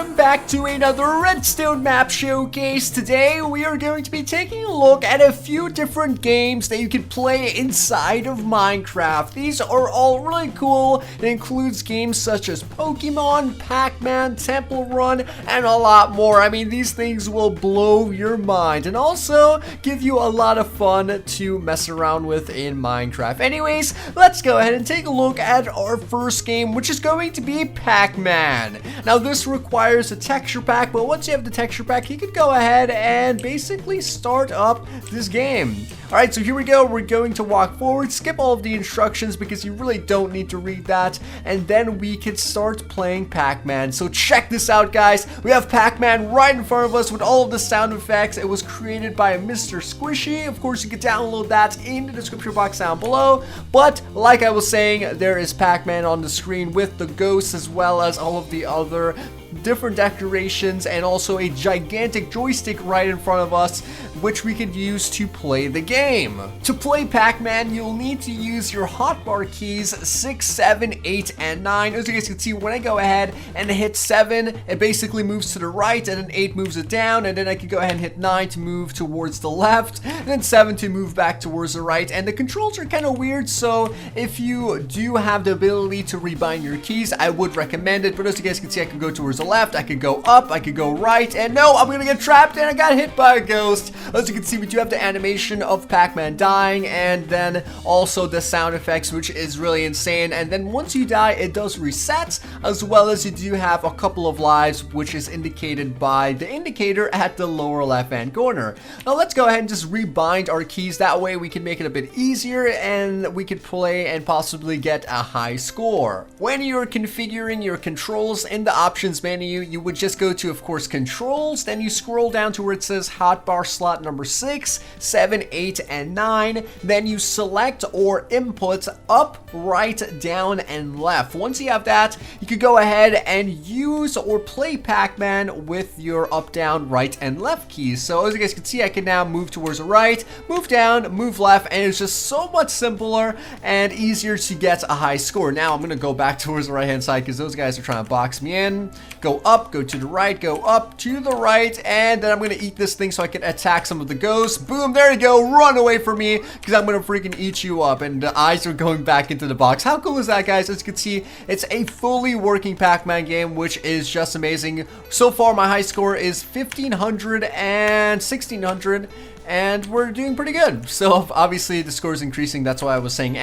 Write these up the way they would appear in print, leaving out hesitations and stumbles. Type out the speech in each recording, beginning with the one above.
welcome back to another Redstone map showcase. Today we are going to be taking a look at a few different games that you can play inside of Minecraft. These are all really cool. It includes games such as Pokemon, Pac-Man, Temple Run, and a lot more. I mean, these things will blow your mind and also give you a lot of fun to mess around with in Minecraft. Anyways, let's go ahead and take a look at our first game, which is going to be Pac-Man. Now this requires a texture pack, but once you have the texture pack, you can go ahead and basically start up this game. Alright, so here we go. We're going to walk forward, skip all of the instructions because you really don't need to read that, and then we can start playing Pac-Man. So check this out, guys. We have Pac-Man right in front of us with all of the sound effects. It was created by Mr. Squishy. Of course, you can download that in the description box down below. But like I was saying, there is Pac-Man on the screen with the ghosts as well as all of the other different decorations, and also a gigantic joystick right in front of us, which we could use to play the game. To play Pac-Man, you'll need to use your hotbar keys 6, 7, 8, and 9. As you guys can see, when I go ahead and hit 7, it basically moves to the right, and then 8 moves it down, and then I can go ahead and hit 9 to move towards the left, and then 7 to move back towards the right. And the controls are kind of weird, so if you do have the ability to rebind your keys, I would recommend it. But as you guys can see, I can go towards the left, I could go up, I could go right, and no, I'm gonna get trapped and I got hit by a ghost. As you can see, we do have the animation of Pac-Man dying, and then also the sound effects, which is really insane. And then once you die, it does reset, as well as you do have a couple of lives, which is indicated by the indicator at the lower left hand corner. Now let's go ahead and just rebind our keys. That way we can make it a bit easier and we could play and possibly get a high score. When you're configuring your controls in the options menu, you would just go to, of course, controls, then you scroll down to where it says hotbar slot number 6, 7, 8, and 9. Then you select or input up, right, down, and left. Once you have that, you could go ahead and use or play Pac-Man with your up, down, right, and left keys. So as you guys can see, I can now move towards the right, move down, move left, and it's just so much simpler and easier to get a high score. Now I'm going to go back towards the right hand side because those guys are trying to box me in. Go up, go to the right, go up to the right, and then I'm going to eat this thing so I can attack some of the ghosts. Boom, there you go. Run away from me because I'm going to freaking eat you up. And the eyes are going back into the box. How cool is that, guys? As you can see, it's a fully working Pac-Man game, which is just amazing. So far, my high score is 1,500 and 1,600. And we're doing pretty good. So obviously the score is increasing, that's why I was saying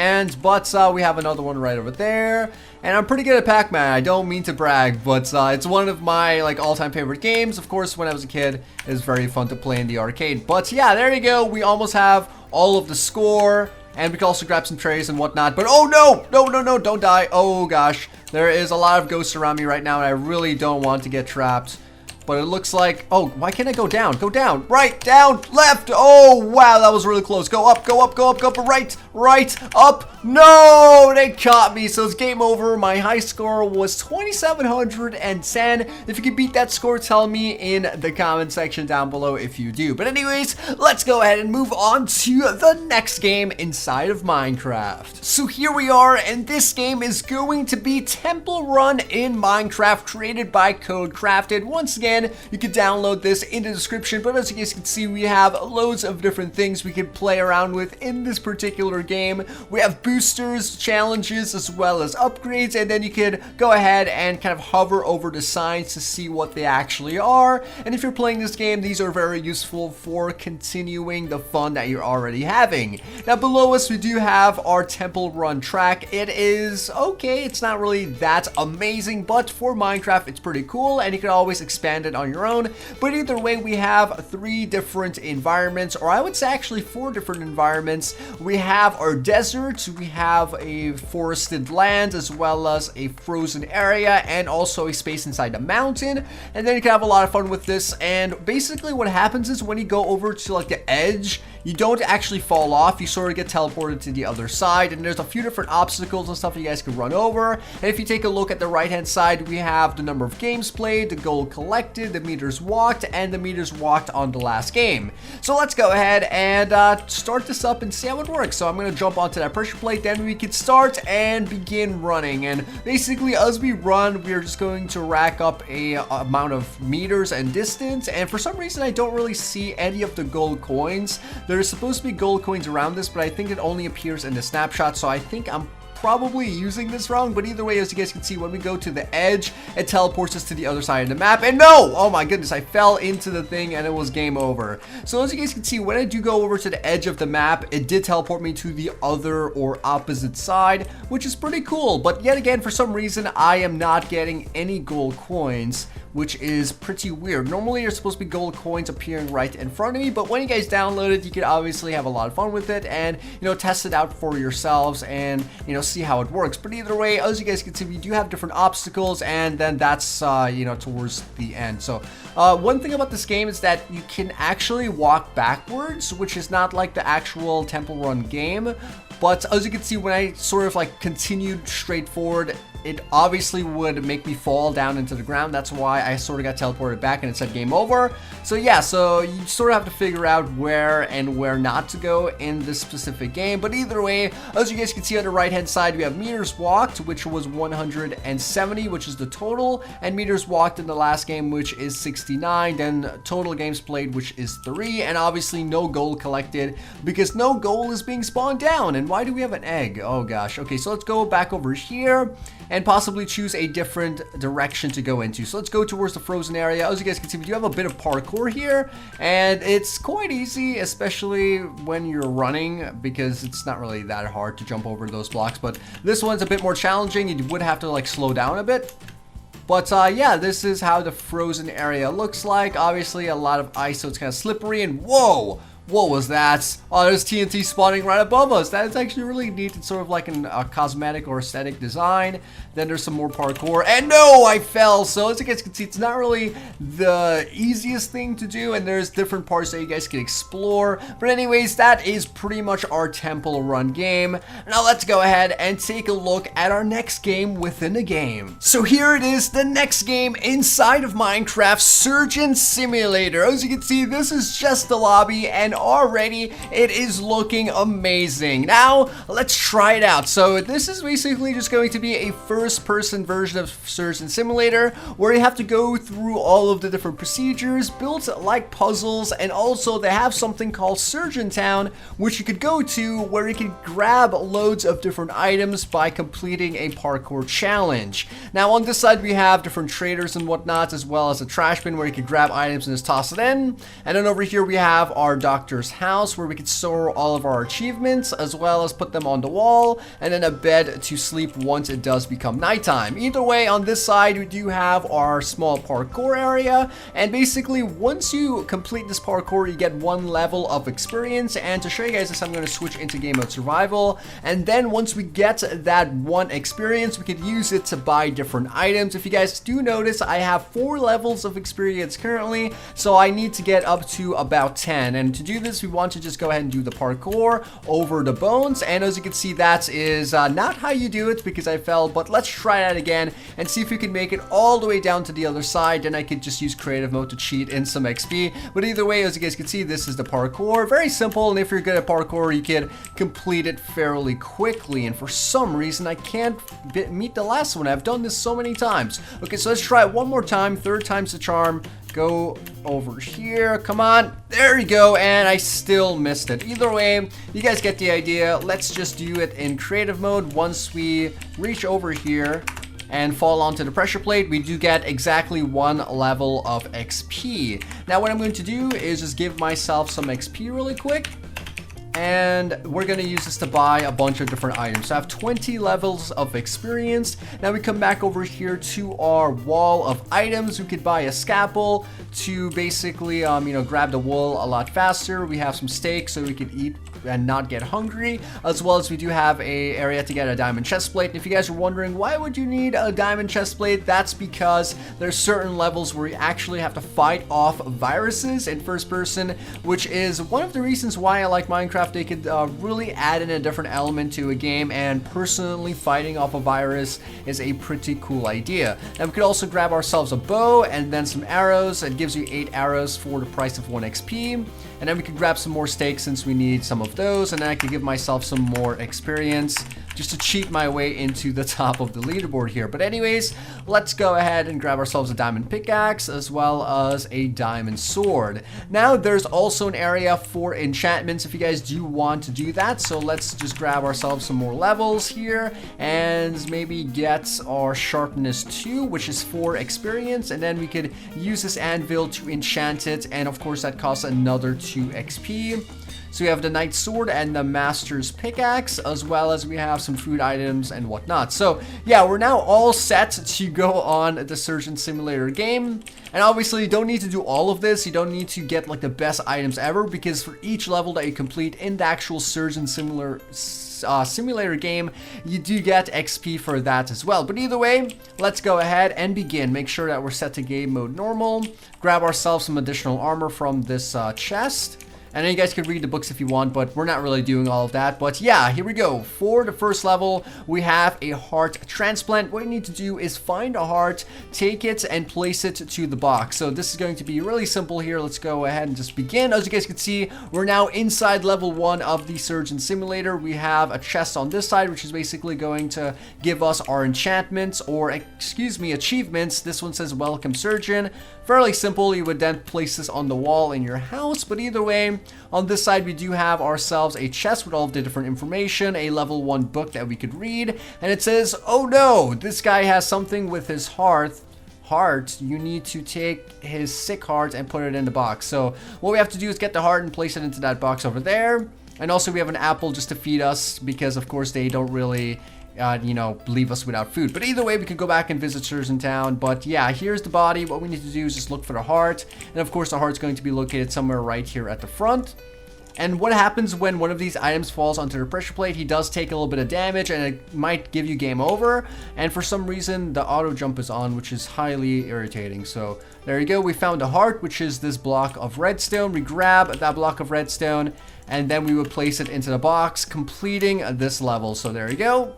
but we have another one right over there, and I'm pretty good at Pac-Man. I don't mean to brag, but it's one of my all-time favorite games. Of course, when I was a kid, it was very fun to play in the arcade. But yeah, there you go. We almost have all of the score, and we can also grab some trays and whatnot. But oh no, don't die. Oh gosh, there is a lot of ghosts around me right now, and I really don't want to get trapped. But it looks like, oh, why can't I go down? Go down, right, down, left. Oh, wow, that was really close. Go up, go up, go up, go up, right, up. No, they caught me. So it's game over. My high score was 2,710. If you can beat that score, tell me in the comment section down below if you do. But anyways, let's go ahead and move on to the next game inside of Minecraft. So here we are, and this game is going to be Temple Run in Minecraft, created by Code Crafted. Once again, you can download this in the description, but as you guys can see, we have loads of different things we can play around with in this particular game. We have boosters, challenges, as well as upgrades, and then you can go ahead and kind of hover over the signs to see what they actually are. And if you're playing this game, these are very useful for continuing the fun that you're already having. Now below us, we do have our Temple Run track. It is okay, it's not really that amazing, but for Minecraft, it's pretty cool, and you can always expand it on your own. But either way, we have 3 different environments, or I would say actually 4 different environments. We have our desert, we have a forested land, as well as a frozen area, and also a space inside the mountain. And then you can have a lot of fun with this. And basically what happens is when you go over to the edge, you don't actually fall off. You sort of get teleported to the other side, and there's a few different obstacles and stuff you guys can run over. And if you take a look at the right hand side, we have the number of games played, the gold collected, the meters walked, and the meters walked on the last game. So let's go ahead and start this up and see how it works. So I'm going to jump onto that pressure plate, then we can start and begin running. And basically as we run, we're just going to rack up a amount of meters and distance. And for some reason I don't really see any of the gold coins. There's supposed to be gold coins around this, but I think it only appears in the snapshot, so I think I'm probably using this wrong. But either way, as you guys can see, when we go to the edge, it teleports us to the other side of the map. And no, oh my goodness, I fell into the thing and it was game over. So as you guys can see, when I do go over to the edge of the map, it did teleport me to the other or opposite side, which is pretty cool. But yet again, for some reason, I am not getting any gold coins, which is pretty weird. Normally there's supposed to be gold coins appearing right in front of me, but when you guys download it, you can obviously have a lot of fun with it and, test it out for yourselves and, see how it works. But either way, as you guys can see, we do have different obstacles, and then that's, towards the end. So one thing about this game is that you can actually walk backwards, which is not like the actual Temple Run game. But as you can see, when I sort of like continued straight forward, it obviously would make me fall down into the ground. That's why I sort of got teleported back and it said game over. So yeah, so you sort of have to figure out where and where not to go in this specific game. But either way, as you guys can see on the right hand side, we have meters walked, which was 170, which is the total, and meters walked in the last game, which is 69, then total games played, which is 3, and obviously no gold collected because no gold is being spawned down. And why do we have an egg? Oh gosh. Okay, so let's go back over here and possibly choose a different direction to go into. So let's go towards the frozen area. As you guys can see, we do have a bit of parkour here, and it's quite easy, especially when you're running, because it's not really that hard to jump over those blocks. But this one's a bit more challenging. You would have to like slow down a bit. But yeah, this is how the frozen area looks like. Obviously a lot of ice, so it's kind of slippery, and whoa! What was that? Oh, there's TNT spawning right above us. That is actually really neat. It's sort of like a cosmetic or aesthetic design. Then there's some more parkour. And no, I fell. So as you guys can see, it's not really the easiest thing to do. And there's different parts that you guys can explore. But anyways, that is pretty much our Temple Run game. Now let's go ahead and take a look at our next game within a game. So here it is, the next game inside of Minecraft, Surgeon Simulator. As you can see, this is just the lobby, and already it is looking amazing. Now let's try it out. So this is basically just going to be a first-person version of Surgeon Simulator, where you have to go through all of the different procedures built like puzzles, and also they have something called Surgeon Town, which you could go to, where you can grab loads of different items by completing a parkour challenge. Now on this side we have different traders and whatnot, as well as a trash bin where you can grab items and just toss it in. And then over here we have our doctor's house, where we could store all of our achievements, as well as put them on the wall, and then a bed to sleep once it does become nighttime. Either way, on this side we do have our small parkour area, and basically once you complete this parkour, you get 1 level of experience. And to show you guys this, I'm going to switch into game mode survival, and then once we get that 1 experience, we could use it to buy different items. If you guys do notice, I have 4 levels of experience currently, so I need to get up to about 10. And to do this, we want to just go ahead and do the parkour over the bones. And as you can see, that is not how you do it, because I fell. But let's try that again and see if we can make it all the way down to the other side. Then I could just use creative mode to cheat in some XP. But either way, as you guys can see, this is the parkour. Very simple, and if you're good at parkour, you can complete it fairly quickly. And for some reason, I can't meet the last one. I've done this so many times. Okay, so let's try it one more time. 3rd time's the charm. Go over here, come on, there you go, and I still missed it. Either way, you guys get the idea. Let's just do it in creative mode. Once we reach over here and fall onto the pressure plate, we do get exactly 1 level of XP. Now what I'm going to do is just give myself some XP really quick, and we're going to use this to buy a bunch of different items. So I have 20 levels of experience. Now we come back over here to our wall of items. We could buy a scalpel to basically, grab the wool a lot faster. We have some steak so we could eat and not get hungry, as well as we do have a area to get a diamond chest plate. And if you guys are wondering why would you need a diamond chest plate, that's because there's certain levels where you actually have to fight off viruses in first person, which is one of the reasons why I like Minecraft. They could really add in a different element to a game, and personally fighting off a virus is a pretty cool idea. Now we could also grab ourselves a bow and then some arrows. It gives you 8 arrows for the price of 1 XP. And then we could grab some more steaks since we need some of those, and then I could give myself some more experience just to cheat my way into the top of the leaderboard here. But anyways, let's go ahead and grab ourselves a diamond pickaxe as well as a diamond sword. Now there's also an area for enchantments if you guys do want to do that. So let's just grab ourselves some more levels here and maybe get our sharpness 2, which is 4 experience, and then we could use this anvil to enchant it, and of course that costs another 2 XP. So we have the Knight's Sword and the Master's Pickaxe, as well as we have some food items and whatnot. So yeah, we're now all set to go on the Surgeon Simulator game. And obviously you don't need to do all of this. You don't need to get like the best items ever, because for each level that you complete in the actual Surgeon Simulator game, you do get XP for that as well. But either way, let's go ahead and begin. Make sure that we're set to game mode normal. Grab ourselves some additional armor from this chest. And then you guys could read the books if you want, but we're not really doing all of that. But yeah, here we go. For the first level, we have a heart transplant. What you need to do is find a heart, take it, and place it to the box. So this is going to be really simple here. Let's go ahead and just begin. As you guys can see, we're now inside level 1 of the Surgeon Simulator. We have a chest on this side, which is basically going to give us our enchantments, or excuse me, achievements. This one says Welcome Surgeon. Fairly simple. You would then place this on the wall in your house, but either way, on this side we do have ourselves a chest with all of the different information, a level 1 book that we could read, and it says, oh no, this guy has something with his heart. You need to take his sick heart and put it in the box. So what we have to do is get the heart and place it into that box over there. And also we have an apple just to feed us, because of course they don't really leave us without food. But either way, we could go back and visit Surgeon Town. But yeah, here's the body. What we need to do is just look for the heart. And of course, the heart's going to be located somewhere right here at the front. And what happens when one of these items falls onto the pressure plate? He does take a little bit of damage, and it might give you game over. And for some reason, the auto jump is on, which is highly irritating. So there you go. We found a heart, which is this block of redstone. We grab that block of redstone, and then we would place it into the box, completing this level. So there you go.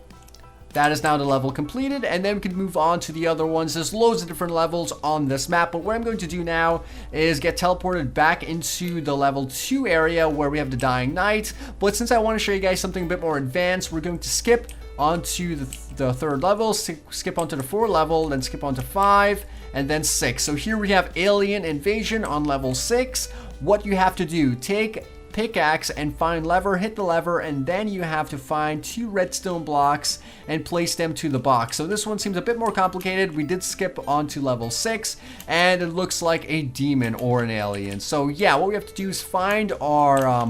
That is now the level completed, and then we can move on to the other ones. There's loads of different levels on this map, but what I'm going to do now is get teleported back into the level 2 area where we have the Dying Knight. But since I want to show you guys something a bit more advanced, we're going to skip onto the 3rd level, skip onto the 4th level, then skip onto 5, and then 6. So here we have Alien Invasion on level 6. What you have to do, take pickaxe and find lever, hit the lever, and then you have to find 2 redstone blocks and place them to the box. So this one seems a bit more complicated. We did skip on to level 6, and it looks like a demon or an alien. So yeah, what we have to do is find our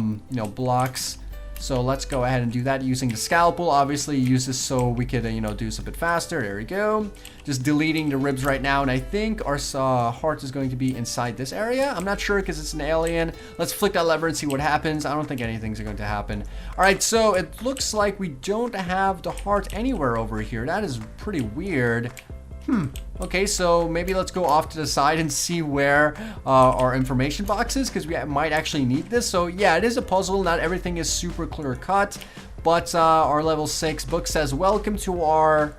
blocks. So let's go ahead and do that using the scalpel. Obviously use this so we could do this a bit faster. There we go. Just deleting the ribs right now, and I think our heart is going to be inside this area. I'm not sure because it's an alien. Let's flick that lever and see what happens. I don't think anything's going to happen. All right, so it looks like we don't have the heart anywhere over here. That is pretty weird. Okay, so maybe let's go off to the side and see where our information box is, because we might actually need this. So yeah, it is a puzzle. Not everything is super clear cut, but our level 6 book says, welcome to our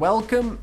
welcome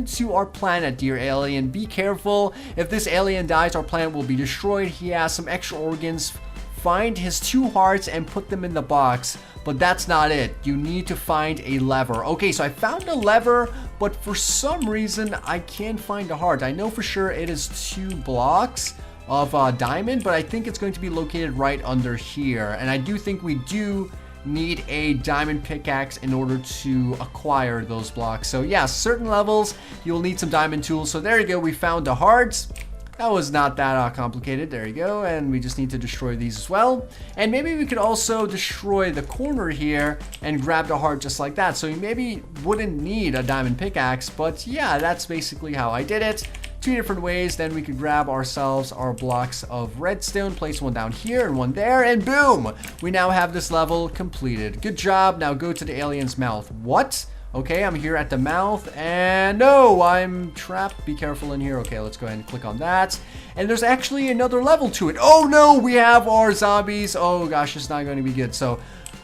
to our planet, dear alien. Be careful. If this alien dies, our planet will be destroyed. He has some extra organs. Find his 2 hearts and put them in the box. But that's not it. You need to find a lever. Okay, so I found a lever, but for some reason I can't find a heart. I know for sure it is 2 blocks of diamond, but I think it's going to be located right under here. And I do think we do need a diamond pickaxe in order to acquire those blocks. So yeah, certain levels you'll need some diamond tools. So there you go. We found the hearts. That was not that complicated. There you go. And we just need to destroy these as well. And maybe we could also destroy the corner here and grab the heart just like that. So you maybe wouldn't need a diamond pickaxe, but yeah, that's basically how I did it. two different ways. Then we could grab ourselves our blocks of redstone, place one down here and one there, and boom! We now have this level completed. Good job. Now go to the alien's mouth. What? Okay, I'm here at the mouth, and no, I'm trapped. Be careful in here. Okay, let's go ahead and click on that. And there's actually another level to it. Oh no, we have our zombies. Oh gosh, it's not going to be good. So,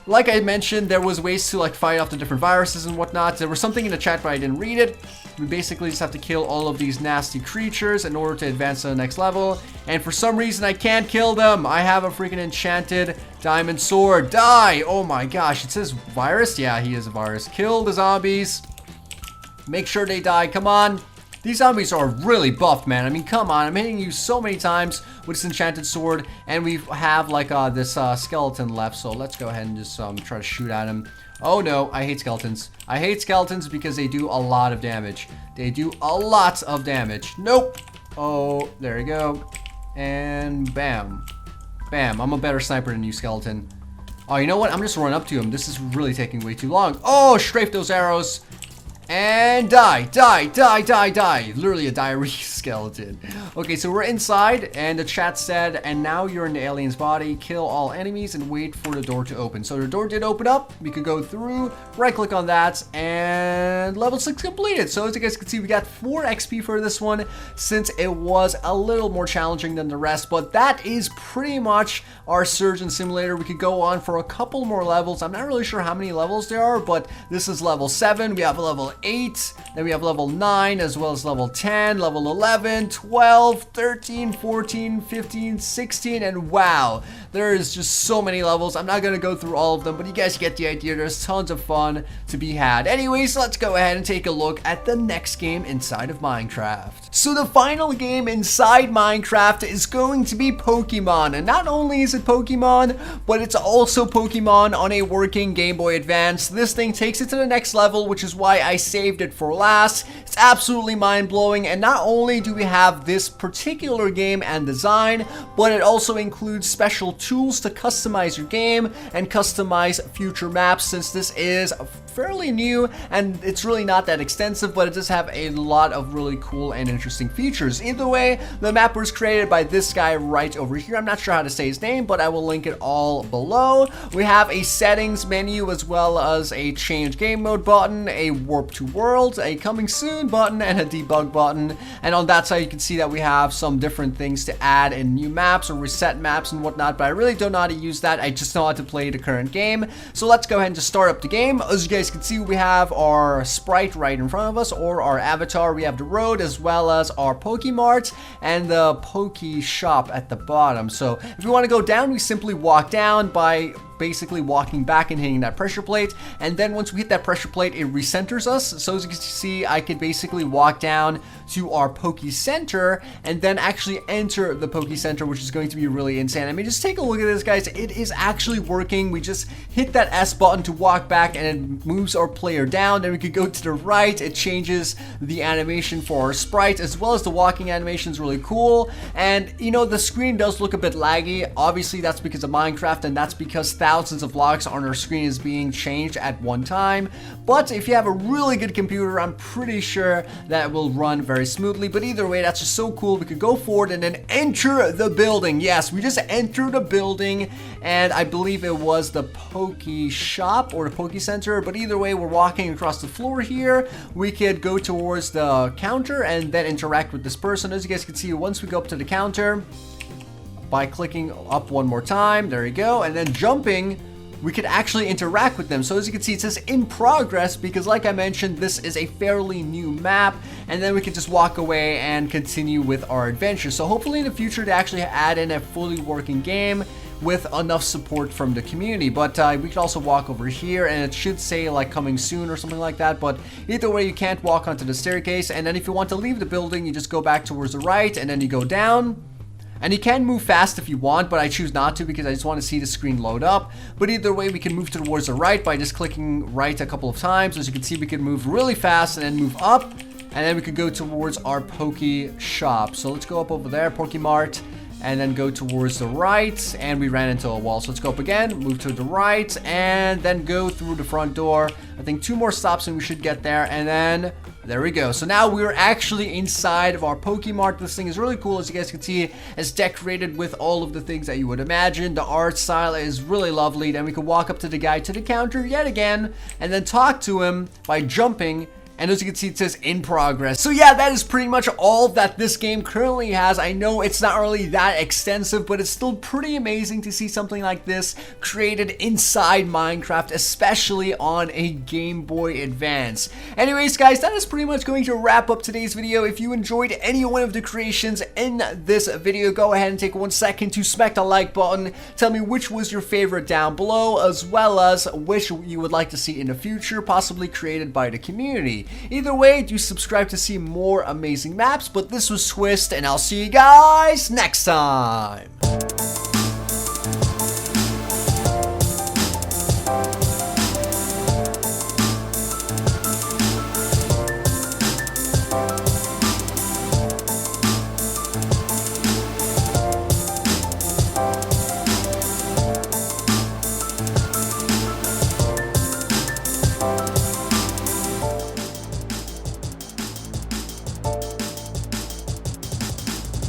like I mentioned, there was ways to like fight off the different viruses and whatnot. There was something in the chat, but I didn't read it. We basically just have to kill all of these nasty creatures in order to advance to the next level. And for some reason, I can't kill them. I have a freaking enchanted diamond sword. Die! Oh my gosh, it says virus? Yeah, he is a virus. Kill the zombies. Make sure they die. Come on. These zombies are really buffed, man. I mean, come on. I'm hitting you so many times with this enchanted sword. And we have like this skeleton left. So let's go ahead and just try to shoot at him. Oh no, I hate skeletons. I hate skeletons because they do a lot of damage. They do a lot of damage. Nope. Oh, there you go. And bam. Bam. I'm a better sniper than you, skeleton. Oh, you know what? I'm just running up to him. This is really taking way too long. Oh, strafe those arrows. And die, die, die, die, die. Literally a diarrhea skeleton. Okay, so we're inside, and the chat said, and now you're in the alien's body. Kill all enemies and wait for the door to open. So the door did open up. We could go through, right click on that, and level 6 completed. So as you guys can see, we got 4 XP for this one, since it was a little more challenging than the rest. But that is pretty much our Surgeon Simulator. We could go on for a couple more levels. I'm not really sure how many levels there are, but this is level 7. We have level 8, then we have level 9, as well as level 10, level 11, 12, 13, 14, 15, 16, and wow, there is just so many levels. I'm not going to go through all of them, but you guys get the idea. There's tons of fun to be had. Anyways, let's go ahead and take a look at the next game inside of Minecraft. So the final game inside Minecraft is going to be Pokemon, and not only is it Pokemon, but it's also Pokemon on a working Game Boy Advance. This thing takes it to the next level, which is why I saved it for last. It's absolutely mind-blowing, and not only do we have this particular game and design, but it also includes special tools to customize your game and customize future maps, since this is fairly new and it's really not that extensive, but it does have a lot of really cool and interesting features. Either way, the map was created by this guy right over here. I'm not sure how to say his name, but I will link it all below. We have a settings menu, as well as a change game mode button, a warp to world, a coming soon button, and a debug button. And on that side, you can see that we have some different things to add in new maps or reset maps and whatnot, but I really don't know how to use that. I just know how to play the current game. So let's go ahead and just start up the game. As you guys can see, we have our sprite right in front of us, or our avatar. We have the road, as well as our Pokemart and the Poke Shop at the bottom. So if we want to go down, we simply walk down by basically walking back and hitting that pressure plate, and then once we hit that pressure plate, it recenters us. So as you can see, I could basically walk down to our Poke Center and then actually enter the Poke Center, which is going to be really insane. I mean, just take a look at this, guys. It is actually working. We just hit that S button to walk back, and it moves our player down. Then we could go to the right. It changes the animation for our sprite, as well as the walking animation is really cool. And you know, the screen does look a bit laggy. Obviously, that's because of Minecraft, and that's because thousands of blocks on our screen is being changed at one time. But if you have a really good computer, I'm pretty sure that will run very smoothly. But either way, that's just so cool. We could go forward and then enter the building. Yes, we just entered the building, and I believe it was the Poke Shop or the Poke Center. But either way, we're walking across the floor here. We could go towards the counter and then interact with this person. As you guys can see, once we go up to the counter, by clicking up one more time, there you go, and then jumping, we could actually interact with them. So as you can see, it says in progress, because like I mentioned, this is a fairly new map, and then we can just walk away and continue with our adventure. So hopefully in the future, they actually add in a fully working game with enough support from the community. But we could also walk over here, and it should say like coming soon or something like that. But either way, you can't walk onto the staircase, and then if you want to leave the building, you just go back towards the right, and then you go down. And you can move fast if you want, but I choose not to because I just want to see the screen load up. But either way, we can move towards the right by just clicking right a couple of times. As you can see, we can move really fast and then move up. And then we could go towards our Poke Shop. So let's go up over there, Pokemart, and then go towards the right. And we ran into a wall. So let's go up again, move to the right, and then go through the front door. I think 2 more stops and we should get there. And then There we go. So now we're actually inside of our Pokemart. This thing is really cool, as you guys can see. It's decorated with all of the things that you would imagine. The art style is really lovely. Then we can walk up to the guy to the counter yet again, and then talk to him by jumping. And as you can see, it says in progress. So yeah, that is pretty much all that this game currently has. I know it's not really that extensive, but it's still pretty amazing to see something like this created inside Minecraft, especially on a Game Boy Advance. Anyways, guys, that is pretty much going to wrap up today's video. If you enjoyed any one of the creations in this video, go ahead and take 1 second to smack the like button. Tell me which was your favorite down below, as well as which you would like to see in the future, possibly created by the community. Either way, do subscribe to see more amazing maps, but this was Twist, and I'll see you guys next time!